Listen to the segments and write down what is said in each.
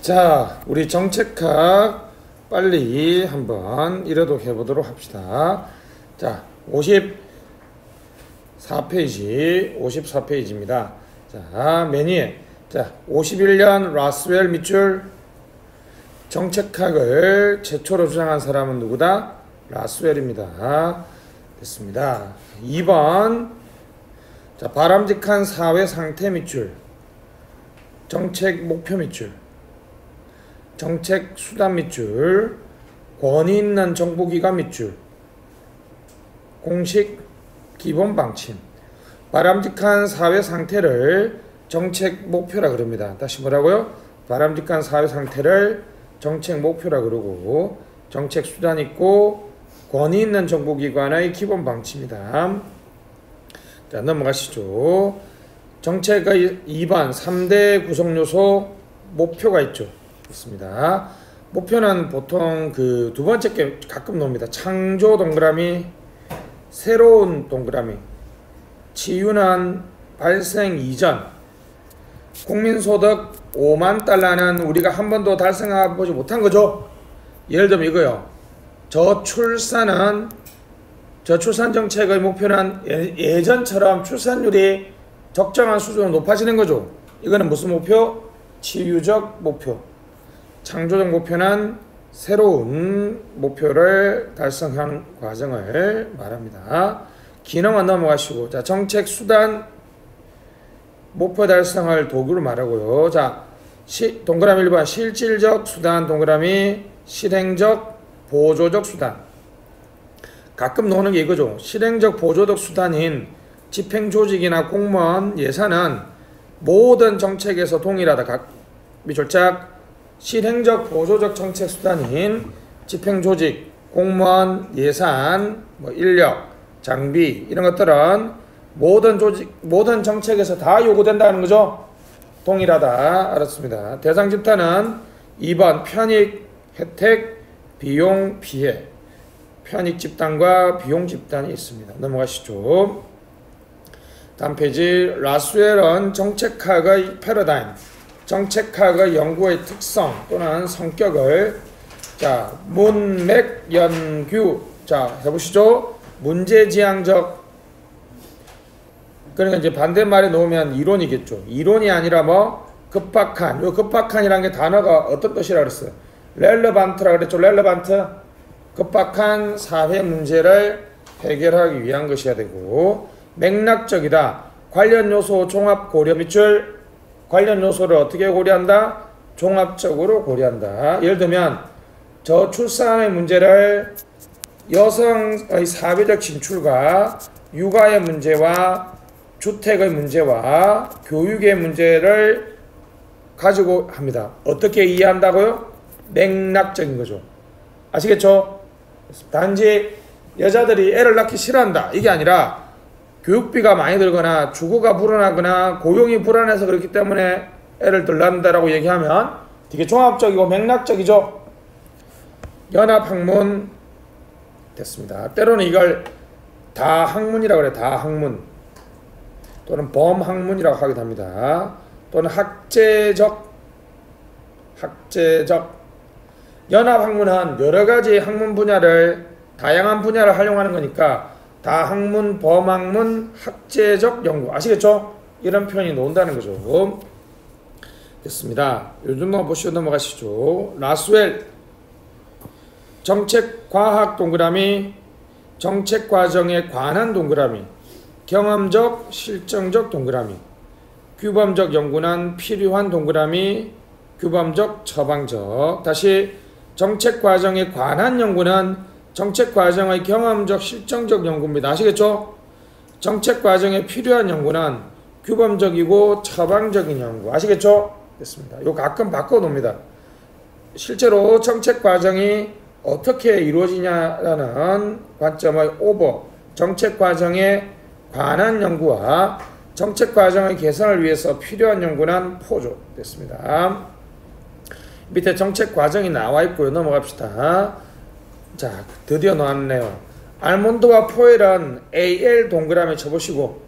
자, 우리 정책학 빨리 한번 이래독해 보도록 합시다. 자, 54페이지입니다. 자, 맨 위에. 자, 51년 라스웰 밑줄. 정책학을 최초로 주장한 사람은 누구다? 라스웰입니다. 됐습니다. 2번. 자, 바람직한 사회 상태 밑줄. 정책 목표 밑줄. 정책 수단 밑줄, 권위 있는 정보기관 밑줄, 공식 기본 방침, 바람직한 사회 상태를 정책 목표라 그럽니다. 다시 뭐라고요? 바람직한 사회 상태를 정책 목표라 그러고, 정책 수단 있고 권위 있는 정보기관의 기본 방침이다. 자, 넘어가시죠. 정책의 2번 3대 구성요소 목표가 있죠. 있습니다. 목표는 보통 그 두 번째 게 가끔 나옵니다. 창조 동그라미, 새로운 동그라미, 치유는 발생 이전, 국민소득 5만 달러는 우리가 한 번도 달성해보지 못한 거죠. 예를 들면 이거요. 저출산 정책의 목표는 예전처럼 출산율이 적정한 수준으로 높아지는 거죠. 이거는 무슨 목표? 치유적 목표. 창조적 목표는 새로운 목표를 달성하는 과정을 말합니다. 기능은 넘어가시고, 자, 정책 수단 목표 달성을 도구를 말하고요. 자, 동그라미 1번 실질적 수단 동그라미, 실행적 보조적 수단. 가끔 나오는 게 이거죠. 실행적 보조적 수단인 집행조직이나 공무원 예산은 모든 정책에서 동일하다. 밑줄짝 실행적 보조적 정책 수단인 집행조직, 공무원, 예산, 인력, 장비 이런 것들은 모든 정책에서 다 요구된다는 거죠. 동일하다. 알았습니다. 대상 집단은 2번 편익, 혜택, 비용, 피해. 편익 집단과 비용 집단이 있습니다. 넘어가시죠. 다음 페이지. 라스웰은 정책학의 패러다임, 정책학의 연구의 특성 또는 성격을 자 문맥 연규 자 해보시죠. 문제지향적 그러니까 이제 반대말에 놓으면 이론이겠죠. 이론이 아니라 급박한 요 급박한이라는 게 단어가 어떤 뜻이라 그랬어요? 렐러반트라 그랬죠. 렐러반트 급박한 사회 문제를 해결하기 위한 것이어야 되고 맥락적이다. 관련 요소 종합 고려 밑줄 관련 요소를 어떻게 고려한다? 종합적으로 고려한다. 예를 들면 저출산의 문제를 여성의 사회적 진출과 육아의 문제와 주택의 문제와 교육의 문제를 가지고 합니다. 어떻게 이해한다고요? 맥락적인 거죠. 아시겠죠? 단지 여자들이 애를 낳기 싫어한다. 이게 아니라 교육비가 많이 들거나 주거가 불안하거나 고용이 불안해서 그렇기 때문에 애를 덜 낳는다라고 얘기하면 되게 종합적이고 맥락적이죠. 연합학문 됐습니다. 때로는 이걸 다학문이라고 그래요. 다학문 또는 범학문이라고 하기도 합니다. 또는 학제적 연합학문은 여러가지 학문 분야를 다양한 분야를 활용하는 거니까 다학문, 범학문, 학제적 연구. 아시겠죠? 이런 표현이 나온다는 거죠. 됐습니다. 요즘만 보시고 넘어가시죠. 라스웰 정책과학 동그라미, 정책과정에 관한 동그라미, 경험적, 실정적 동그라미, 규범적 연구는 필요한 동그라미, 규범적, 처방적. 다시 정책과정에 관한 연구는 정책과정의 경험적, 실정적 연구입니다. 아시겠죠? 정책과정에 필요한 연구는 규범적이고 처방적인 연구. 아시겠죠? 됐습니다. 이거 가끔 바꿔놓습니다. 실제로 정책과정이 어떻게 이루어지냐라는 관점의 오버, 정책과정에 관한 연구와 정책과정의 개선을 위해서 필요한 연구는 포조. 됐습니다. 밑에 정책과정이 나와 있고요. 넘어갑시다. 자, 드디어 나왔네요. 알몬드와 포엘은 AL 동그라미 쳐보시고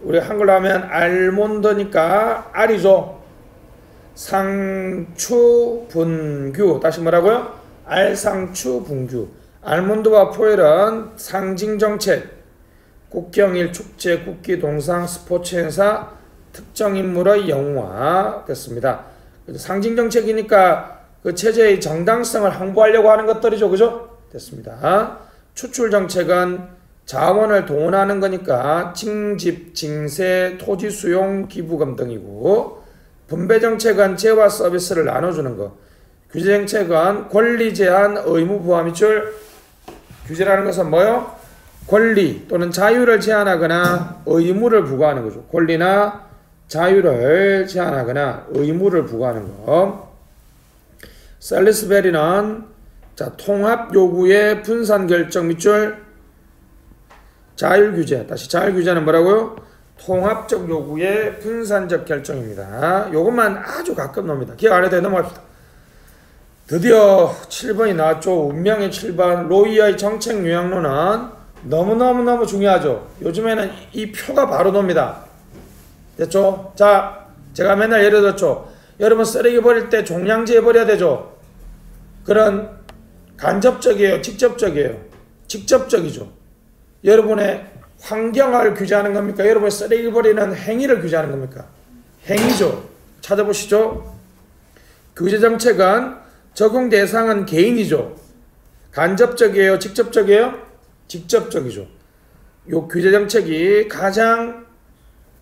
우리 한글로 하면 알몬드니까 알이죠. 상추분규. 다시 뭐라고요? 알상추분규. 알몬드와 포엘은 상징정책, 국경일 축제, 국기, 동상, 스포츠 행사, 특정 인물의 영화 됐습니다. 상징정책이니까 그 체제의 정당성을 홍보하려고 하는 것들이죠. 그죠? 됐습니다. 추출정책은 자원을 동원하는 거니까 징집, 징세, 토지 수용, 기부금 등이고, 분배정책은 재와 서비스를 나눠주는 거, 규제정책은 권리 제한, 의무 부과 밑줄. 규제라는 것은 뭐요? 권리 또는 자유를 제한하거나 의무를 부과하는 거죠. 권리나 자유를 제한하거나 의무를 부과하는 거. 셀리스베리는 자, 통합 요구의 분산 결정 밑줄 자율규제. 다시 자율규제는 뭐라고요? 통합적 요구의 분산적 결정입니다. 요것만 아주 가끔 나옵니다. 기억 안 해도 넘어갑시다. 드디어 7번이 나왔죠. 운명의 7번 로이의 정책 요약론은 너무너무 중요하죠. 요즘에는 이 표가 바로 놉니다. 됐죠? 자, 제가 맨날 예를 들었죠. 여러분 쓰레기 버릴 때 종량제 버려야 되죠. 그런 간접적이에요? 직접적이에요? 직접적이죠. 여러분의 환경을 규제하는 겁니까? 여러분의 쓰레기 버리는 행위를 규제하는 겁니까? 행위죠. 찾아보시죠. 규제정책은 적용 대상은 개인이죠. 간접적이에요? 직접적이에요? 직접적이죠. 요 규제정책이 가장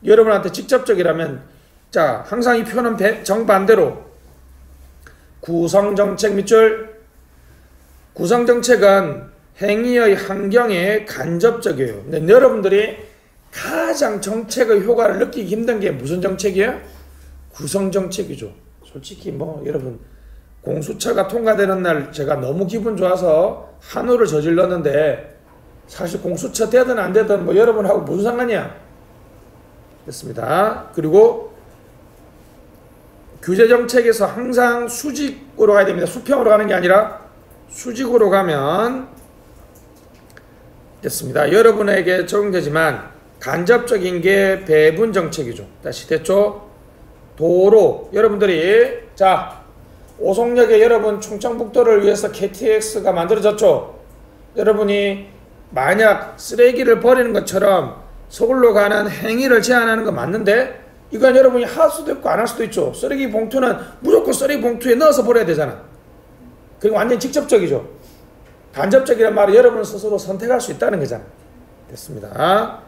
여러분한테 직접적이라면, 자, 항상 이 표는 정반대로 구성정책 밑줄. 구성정책은 행위의 환경에 간접적이에요. 근데 여러분들이 가장 정책의 효과를 느끼기 힘든 게 무슨 정책이에요? 구성정책이죠. 솔직히 뭐 여러분 공수처가 통과되는 날 제가 너무 기분 좋아서 한우를 저질렀는데, 사실 공수처 되든 안 되든 뭐 여러분하고 무슨 상관이야? 됐습니다. 그리고 규제정책에서 항상 수직으로 가야 됩니다. 수평으로 가는 게 아니라 수직으로 가면 됐습니다. 여러분에게 적용되지만 간접적인 게 배분정책이죠. 다시 됐죠? 도로. 여러분들이 자, 오송역에 여러분 충청북도를 위해서 KTX가 만들어졌죠. 여러분이 만약 쓰레기를 버리는 것처럼 서울로 가는 행위를 제한하는 거 맞는데, 이건 여러분이 할 수도 있고 안 할 수도 있죠. 쓰레기 봉투는 무조건 쓰레기 봉투에 넣어서 버려야 되잖아. 그리고 완전히 직접적이죠. 간접적이란 말은 여러분 스스로 선택할 수 있다는 거잖아. 됐습니다.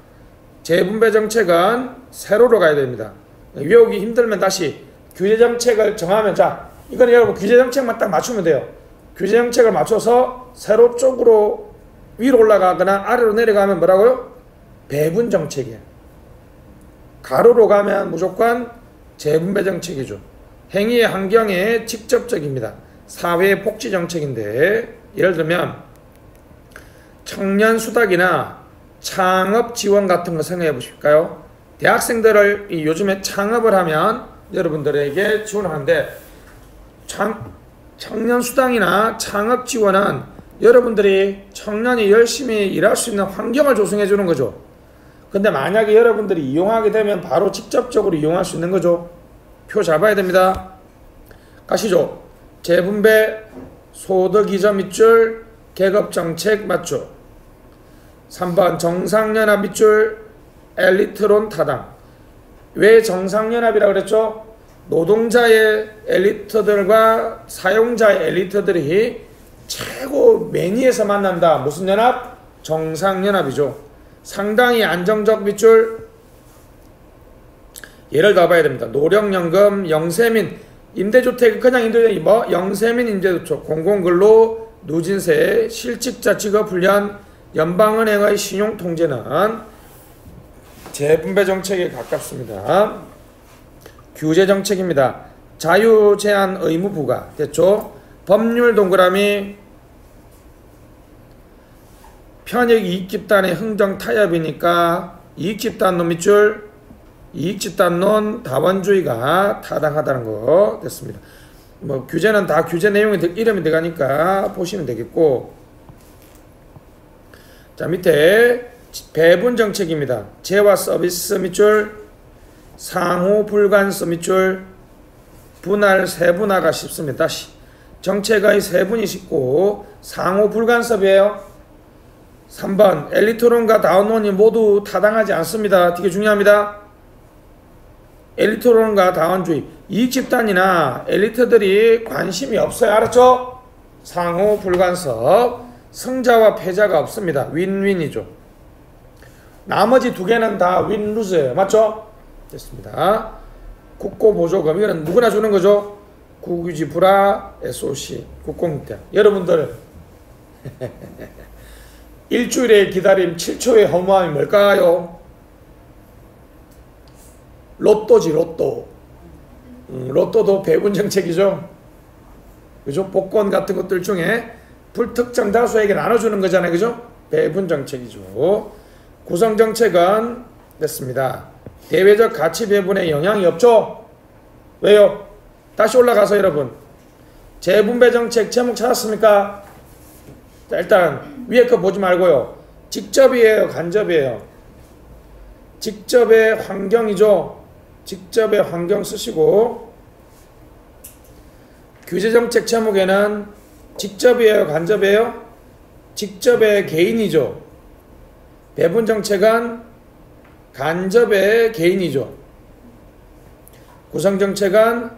재분배 정책은 세로로 가야 됩니다. 외우기 힘들면 다시 규제정책을 정하면, 자, 이건 여러분 규제정책만 딱 맞추면 돼요. 규제정책을 맞춰서 세로 쪽으로 위로 올라가거나 아래로 내려가면 뭐라고요? 배분 정책이에요. 가로로 가면 무조건 재분배 정책이죠. 행위의 환경에 직접적입니다. 사회 복지 정책인데, 예를 들면 청년 수당이나 창업 지원 같은 거 생각해 보실까요? 대학생들을 요즘에 창업을 하면 여러분들에게 지원하는데, 청년 수당이나 창업 지원은 여러분들이 청년이 열심히 일할 수 있는 환경을 조성해 주는 거죠. 근데 만약에 여러분들이 이용하게 되면 바로 직접적으로 이용할 수 있는 거죠. 표 잘 봐야 됩니다. 가시죠. 재분배, 소득 이전 밑줄, 계급정책 맞죠. 3번 정상연합 밑줄, 엘리트론 타당. 왜 정상연합이라고 그랬죠? 노동자의 엘리트들과 사용자의 엘리트들이 최고 매니에서 만난다. 무슨 연합? 정상연합이죠. 상당히 안정적 밑줄. 예를 들어 봐야 됩니다. 노령연금, 영세민, 임대주택, 그냥 임대주택이 뭐? 영세민 임대주택, 공공근로, 누진세, 실직자 직업훈련, 연방은행의 신용통제는 재분배 정책에 가깝습니다. 규제정책입니다. 자유제한 의무부과 됐죠? 법률 동그라미, 편익 이익집단의 흥정타협이니까 이익집단론 밑줄, 이익집단론 다원주의가 타당하다는 거 됐습니다. 뭐 규제는 다 규제 내용이 이름이 들어가니까 보시면 되겠고, 자 밑에 배분 정책입니다. 재와 서비스 밑줄, 상호 불간서 밑줄, 분할 세분화가 쉽습니다. 다시 정체의 세분이 쉽고 상호 불간섭이에요. 3번 엘리트론과 다운원이 모두 타당하지 않습니다. 되게 중요합니다. 엘리트론과 다운주의 이익집단이나 엘리트들이 관심이 없어요. 알았죠? 상호 불간섭 승자와 패자가 없습니다. 윈윈이죠. 나머지 두 개는 다 윈루즈예요. 맞죠? 됐습니다. 국고보조금 이거는 누구나 주는 거죠. 국유지 불화 SOC 국공대. 여러분들 일주일의 기다림 7초의 허무함이 뭘까요? 로또지 로또. 로또도 배분 정책이죠. 그죠? 복권 같은 것들 중에 불특정 다수에게 나눠주는 거잖아요. 그죠? 배분 정책이죠. 구성 정책은 됐습니다. 대외적 가치 배분에 영향이 없죠? 왜요? 다시 올라가서 여러분 재분배 정책 제목 찾았습니까? 자, 일단 위에 거 보지 말고요. 직접이에요? 간접이에요? 직접의 환경이죠? 직접의 환경 쓰시고 규제정책 제목에는 직접이에요? 간접이에요? 직접의 개인이죠. 배분정책은 간접의 개인이죠. 구성정책은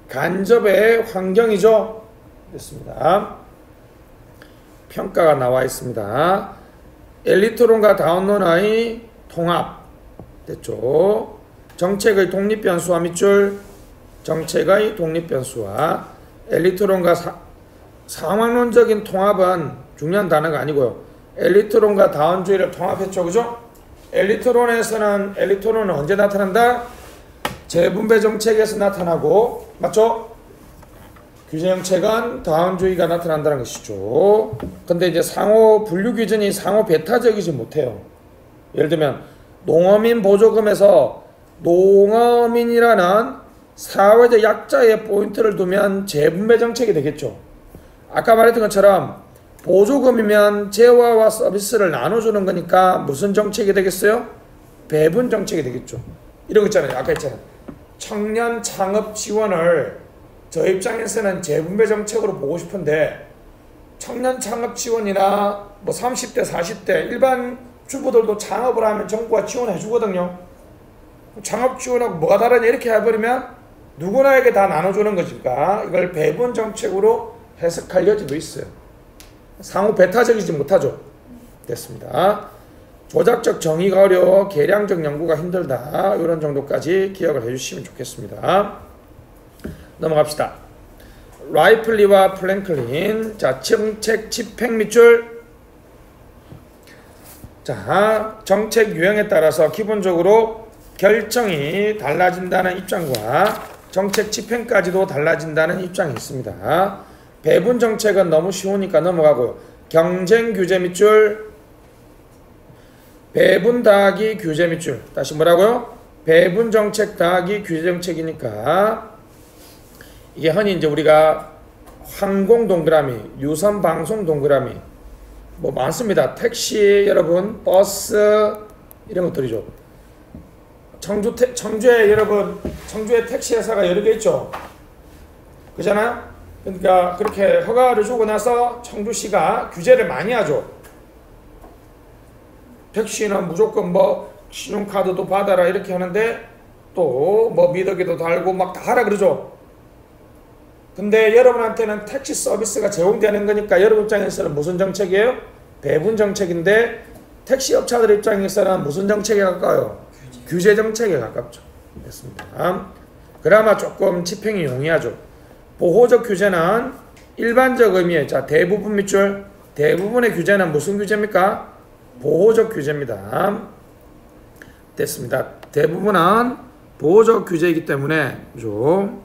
간접의 환경이죠. 됐습니다. 평가가 나와 있습니다. 엘리트론과 다운론의 통합 됐죠. 정책의 독립변수와 밑줄 정책의 독립변수와 엘리트론과 상황론적인 통합은 중요한 단어가 아니고요. 엘리트론과 다운주의를 통합했죠. 그죠? 엘리트론은 언제 나타난다? 재분배 정책에서 나타나고 맞죠? 규제 정책은 다운주의가 나타난다는 것이죠. 근데 이제 상호 분류 기준이 상호 배타적이지 못해요. 예를 들면 농어민 보조금에서 농어민이라는 사회적 약자의 포인트를 두면 재분배 정책이 되겠죠. 아까 말했던 것처럼 보조금이면 재화와 서비스를 나눠주는 거니까 무슨 정책이 되겠어요? 배분 정책이 되겠죠. 이런 거 있잖아요. 아까 했잖아요. 청년 창업 지원을 저 입장에서는 재분배 정책으로 보고 싶은데 청년 창업 지원이나 뭐 30대 40대 일반 주부들도 창업을 하면 정부가 지원해 주거든요. 창업 지원하고 뭐가 다르냐 이렇게 해버리면 누구나에게 다 나눠주는 것일까? 이걸 배분 정책으로 해석할 여지도 있어요. 상호 배타적이지 못하죠. 됐습니다. 조작적 정의가 어려워 계량적 연구가 힘들다. 이런 정도까지 기억을 해주시면 좋겠습니다. 넘어갑시다. 라이플리와 플랭클린. 자, 정책 집행 밑줄. 자, 정책 유형에 따라서 기본적으로 결정이 달라진다는 입장과 정책 집행까지도 달라진다는 입장이 있습니다. 배분 정책은 너무 쉬우니까 넘어가고요. 경쟁 규제 밑줄. 배분 더하기 규제 밑줄. 다시 뭐라고요? 배분 정책 더하기 규제 정책이니까 이게 흔히 이제 우리가 항공 동그라미, 유선 방송 동그라미 뭐 많습니다. 택시 여러분, 버스 이런 것들이죠. 청주에 여러분, 청주에 택시 회사가 여러 개 있죠. 그잖아요? 그러니까 그렇게 허가를 주고 나서 청주시가 규제를 많이 하죠. 택시는 무조건 뭐 신용카드도 받아라 이렇게 하는데 또 뭐 미더기도 달고 막 다 하라 그러죠. 근데 여러분한테는 택시 서비스가 제공되는 거니까 여러분 입장에서는 무슨 정책이에요? 배분 정책인데 택시 업체들 입장에서는 무슨 정책에 가까워요? 규제 정책에 가깝죠. 됐습니다. 그나마 조금 집행이 용이하죠. 보호적 규제는 일반적 의미의 자 대부분 밑줄. 대부분의 규제는 무슨 규제입니까? 보호적 규제입니다. 됐습니다. 대부분은 보호적 규제이기 때문에 그죠?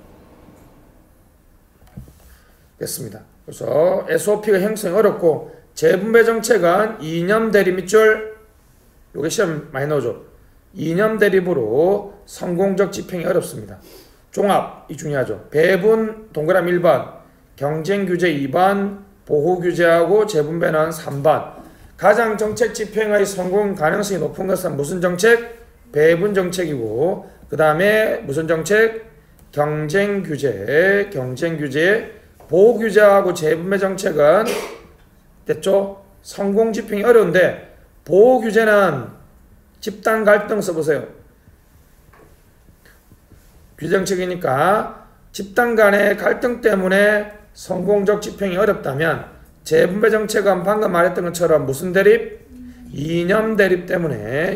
됐습니다. 그래서 SOP가 형성이 어렵고 재분배 정책은 이념 대립 밑줄. 요게 시험 많이 나오죠. 이념 대립으로 성공적 집행이 어렵습니다. 종합이 중요하죠. 배분 동그라미 1번, 경쟁 규제 2번, 보호 규제하고 재분배는 3번. 가장 정책 집행의 성공 가능성이 높은 것은 무슨 정책? 배분 정책이고 그 다음에 무슨 정책? 경쟁 규제, 보호 규제하고 재분배 정책은 됐죠? 성공 집행이 어려운데 보호 규제는 집단 갈등 써보세요. 규제 정책이니까 집단 간의 갈등 때문에 성공적 집행이 어렵다면 재분배 정책은 방금 말했던 것처럼 무슨 대립? 이념 대립 때문에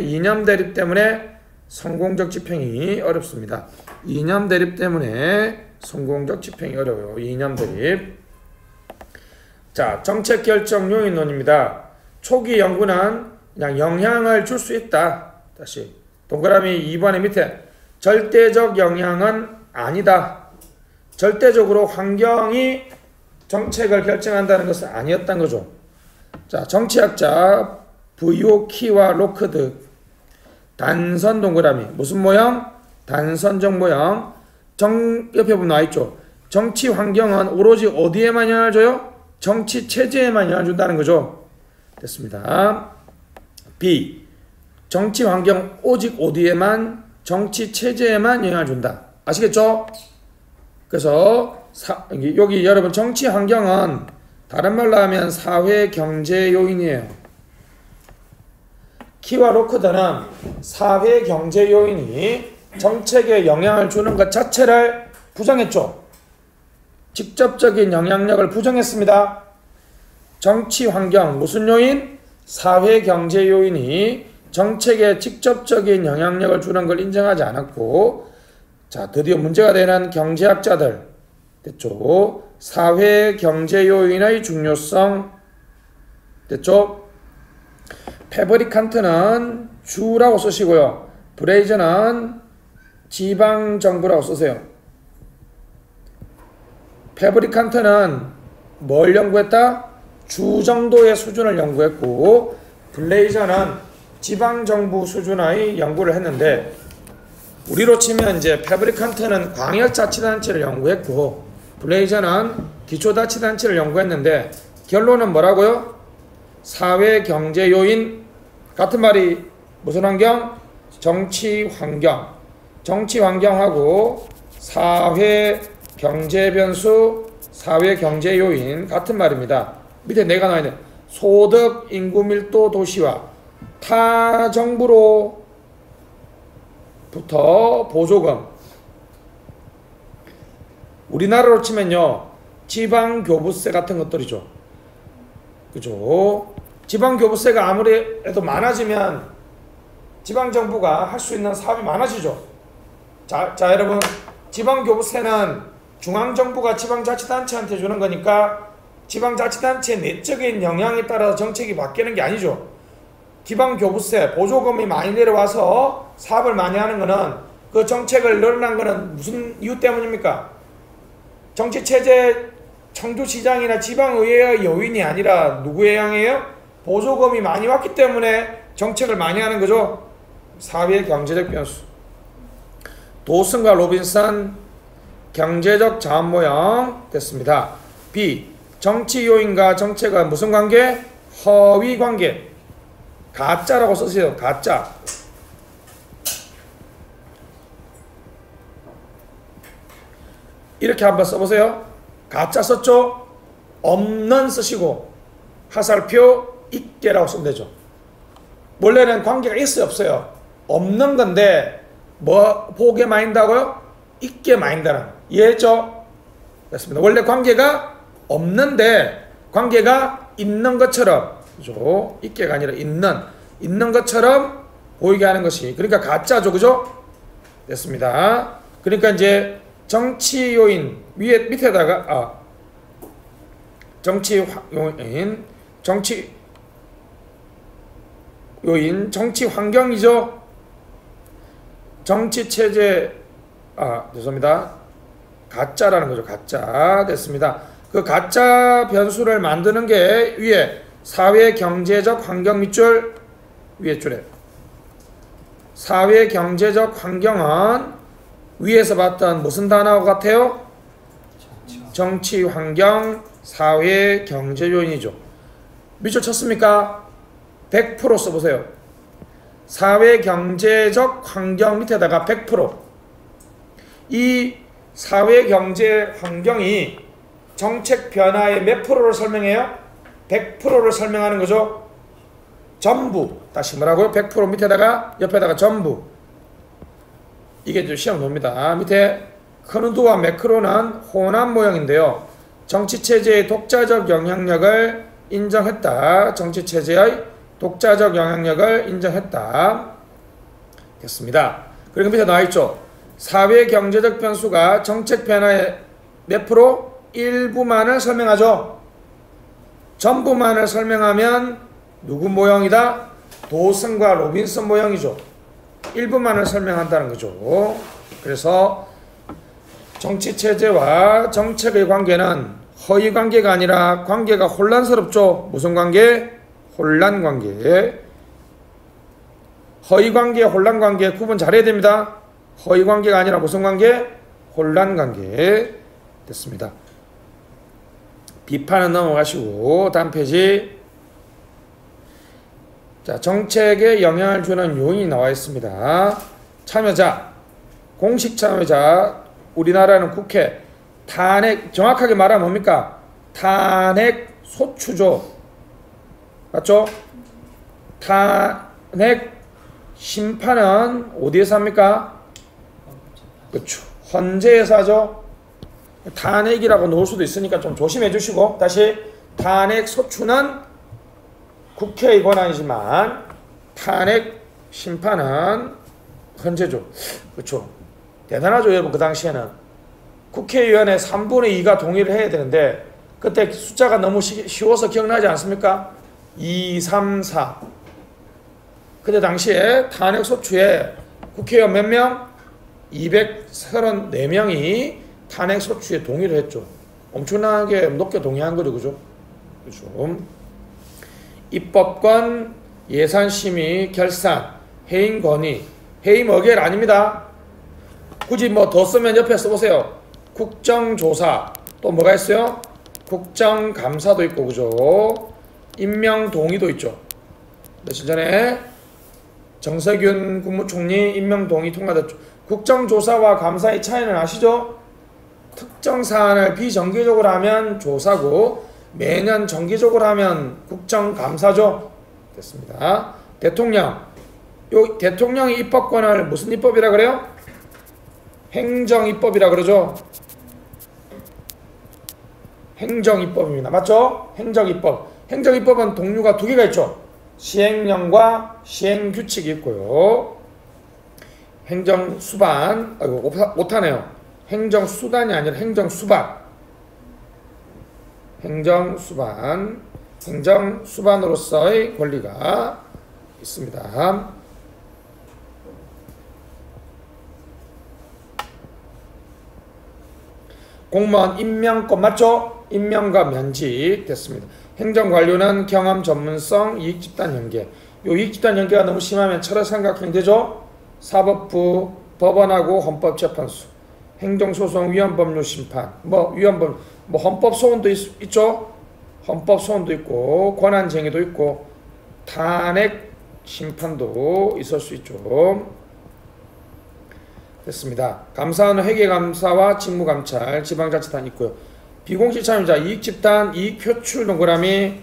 성공적 집행이 어렵습니다. 이념 대립 때문에 성공적 집행이 어려워요. 이념 대립. 자, 정책 결정 요인론입니다. 초기 연구는 그냥 영향을 줄 수 있다. 다시 동그라미 2번의 밑에 절대적 영향은 아니다. 절대적으로 환경이 정책을 결정한다는 것은 아니었던 거죠. 자, 정치학자 V.O. 키와 로크드 단선 동그라미 무슨 모양? 단선적 모양. 옆에 보면 나와있죠. 정치 환경은 오로지 어디에만 영향을 줘요? 정치 체제에만 영향을 준다는 거죠. 됐습니다. B. 정치 환경 오직 어디에만? 정치 체제에만 영향을 준다. 아시겠죠? 그래서 여기 여러분 정치 환경은 다른 말로 하면 사회 경제 요인이에요. 키와 로크드는 사회 경제 요인이 정책에 영향을 주는 것 자체를 부정했죠. 직접적인 영향력을 부정했습니다. 정치 환경 무슨 요인? 사회 경제 요인이 정책에 직접적인 영향력을 주는 걸 인정하지 않았고, 자, 드디어 문제가 되는 경제학자들 됐죠. 사회 경제 요인의 중요성 됐죠. 페브리칸트는 주라고 쓰시고요. 브레이저는 지방정부라고 쓰세요. 페브리칸트는 뭘 연구했다? 주 정도의 수준을 연구했고, 블레이저는 지방정부 수준의 연구를 했는데, 우리로 치면 이제 페브리칸트는 광역자치단체를 연구했고, 블레이저는 기초자치단체를 연구했는데, 결론은 뭐라고요? 사회 경제 요인, 같은 말이 무슨 환경? 정치 환경. 정치 환경하고 사회 경제 변수, 사회 경제 요인 같은 말입니다. 밑에 내가 나와 있는 소득, 인구 밀도 도시화, 타 정부로부터 보조금. 우리나라로 치면요, 지방교부세 같은 것들이죠. 그죠? 지방교부세가 아무리 해도 많아지면 지방정부가 할 수 있는 사업이 많아지죠. 자, 여러분, 지방교부세는 중앙정부가 지방자치단체한테 주는 거니까 지방자치단체 내적인 영향에 따라서 정책이 바뀌는 게 아니죠. 지방교부세, 보조금이 많이 내려와서 사업을 많이 하는 거는, 그 정책을 늘어난 거는 무슨 이유 때문입니까? 정치체제, 청주시장이나 지방의회의 요인이 아니라 누구의 영향이에요? 보조금이 많이 왔기 때문에 정책을 많이 하는 거죠. 사회 경제적 변수. 도슨과 로빈슨 경제적 자원 모형 됐습니다. B. 정치 요인과 정책은 무슨 관계? 허위 관계. 가짜라고 쓰세요. 가짜. 이렇게 한번 써보세요. 가짜 썼죠? 없는 쓰시고 하살표 있게라고 쓰면 되죠. 원래는 관계가 있어요, 없어요? 없는 건데 뭐 보게 마인다고요? 있게 마인다는. 이해했죠? 됐습니다. 원래 관계가 없는데 관계가 있는 것처럼, 그죠? 있게가 아니라 있는 것처럼 보이게 하는 것이, 그러니까 가짜죠, 그죠? 됐습니다. 그러니까 이제 정치 요인 밑에다가 정치 요인, 정치 환경이죠. 정치 체제, 죄송합니다. 가짜라는 거죠. 가짜. 됐습니다. 그 가짜 변수를 만드는 게 위에 사회 경제적 환경 밑줄, 위에 줄에 사회 경제적 환경은 위에서 봤던 무슨 단어 같아요? 정치 환경, 사회 경제 요인이죠. 밑줄 쳤습니까? 100% 써보세요. 사회 경제적 환경 밑에다가 100%. 이 사회 경제 환경이 정책 변화의 몇 프로를 설명해요? 100%를 설명하는 거죠. 전부. 다시 뭐라고요? 100% 밑에다가 옆에다가 전부. 이게 좀 시험 봅니다. 밑에 크누드와 매크로는 호남 모형인데요. 정치체제의 독자적 영향력을 인정했다. 정치체제의 독자적 영향력을 인정했다. 됐습니다. 그리고 밑에 나와있죠. 사회 경제적 변수가 정책 변화의 몇 프로? 일부만을 설명하죠. 전부만을 설명하면 누구 모형이다? 도슨과 로빈슨 모형이죠. 일부만을 설명한다는 거죠. 그래서 정치체제와 정책의 관계는 허위관계가 아니라 관계가 혼란스럽죠. 무슨 관계? 혼란관계. 허위관계, 혼란관계 구분 잘해야 됩니다. 허위관계가 아니라 무슨 관계? 혼란관계. 됐습니다. 비판은 넘어가시고 다음 페이지. 자, 정책에 영향을 주는 요인이 나와 있습니다. 참여자, 공식 참여자, 우리나라는 국회, 탄핵, 정확하게 말하면 뭡니까? 탄핵 소추죠. 맞죠? 탄핵 심판은 어디에서 합니까? 그렇죠. 헌재에서 하죠. 탄핵이라고 넣을 수도 있으니까 좀 조심해 주시고, 다시 탄핵 소추는 국회의 권한이지만 탄핵 심판은 헌재죠. 그렇죠. 대단하죠, 여러분. 그 당시에는 국회의원의 3분의 2가 동의를 해야 되는데 그때 숫자가 너무 쉬워서 기억나지 않습니까? 2, 3, 4. 그때 당시에 탄핵 소추에 국회의원 몇 명? 234명이 탄핵 소추에 동의를 했죠. 엄청나게 높게 동의한 거죠. 그죠? 그렇죠. 입법권, 예산심의, 결산, 해임 건의, 해임 의결 아닙니다. 굳이 뭐 더 쓰면 옆에 써보세요. 국정조사, 또 뭐가 있어요? 국정감사도 있고, 그죠? 임명동의도 있죠. 며칠 전에 정세균 국무총리 임명동의 통과됐죠. 국정조사와 감사의 차이는 아시죠? 특정 사안을 비정기적으로 하면 조사고 매년 정기적으로 하면 국정감사죠. 됐습니다. 대통령, 요 대통령의 입법권을 무슨 입법이라 그래요? 행정입법이라 그러죠. 행정입법입니다. 맞죠? 행정입법. 행정입법은 종류가 두 개가 있죠. 시행령과 시행규칙이 있고요. 행정수반, 아이고 못하네요. 행정수단이 아니라 행정수반. 행정수반. 행정수반으로서의 권리가 있습니다. 공무원 임명권 맞죠? 임명과 면직 됐습니다. 행정관료는 경험, 전문성, 이익집단 연계. 요 이익집단 연계가 너무 심하면 철회삼각형되죠? 사법부, 법원하고 헌법재판소, 행정소송, 위헌법률심판, 위헌법, 헌법소원도 있죠? 헌법소원도 있고, 권한쟁의도 있고, 탄핵 심판도 있을 수 있죠. 됐습니다. 감사원은 회계감사와 직무감찰, 지방자치단 있고요. 비공식 참여자, 이익집단, 이익표출 동그라미,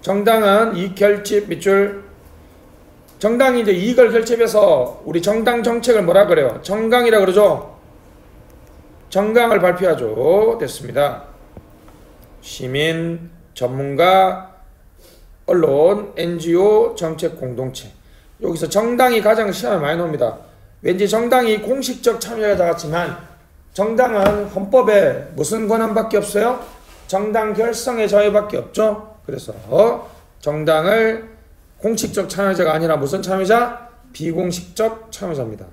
정당은 이익결집 밑줄, 정당이 이제 이익을 결집해서 우리 정당 정책을 뭐라 그래요? 정강이라 그러죠? 정강을 발표하죠. 됐습니다. 시민, 전문가, 언론, NGO, 정책 공동체. 여기서 정당이 가장 시험에 많이 나옵니다. 왠지 정당이 공식적 참여자 같지만 정당은 헌법에 무슨 권한밖에 없어요? 정당 결성의 자유밖에 없죠. 그래서 정당을 공식적 참여자가 아니라 무슨 참여자? 비공식적 참여자입니다.